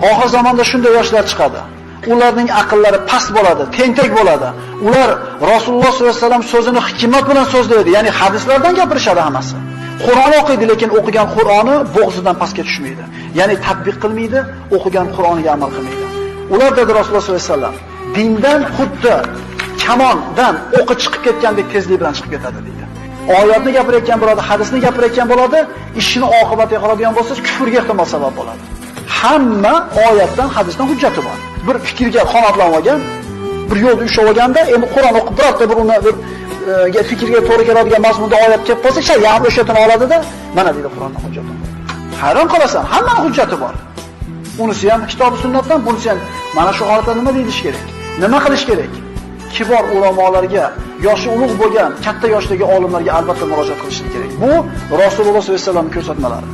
Oxir zamonda shunday yoshlar chiqadi. Ularning aqllari past bo'ladi, tentak bo'ladi. Ular Rasululloh sollallohu alayhi vasallam so'zini hikmat bilan so'zlaydi, ya'ni hadislardan gapirishadi hammasi. Qur'on o'qiydi, lekin o'qigan Qur'oni bo'g'zidan pastga tushmaydi. Ya'ni tatbiq qilmaydi, o'qigan Qur'oniga amal qilmaydi. Ular dedi Rasululloh sollallohu alayhi vasallam, dindan xuddi kamondan o'qi chiqib ketgandek tezlik bilan chiqib ketadi deydi. Oyatni gapirayotgan bo'ladi, hadisni gapirayotgan bo'ladi, ishini oqibatiga qaraydigan bo'lsa, kufrga ehtimol sabab bo'ladi. Hamma oyatdan, hadisdan hujjati bor. Bir fikrga qanotlanib olgan, bir yo'lda ushlab olganda, endi Qur'on o'qib birorta bir uni bir fikrga to'g'ri keladigan mazmunda oyat kelib qolsa, shariat o'shatini oladida, mana deydi Qur'onning hujjati. Hayron qolasan, hammaning hujjati bor. Unisi ham kitob sunnatdan, bunisi ham mana shu holatda nima deyish kerak? Nima qilish kerak? Kibor ulamolarga, yoshi ulug' bo'lgan, katta yoshdagi olimlarga albatta murojaat qilish kerak. Bu Rasululloh sollallohu alayhi vasallam ko'rsatmalari.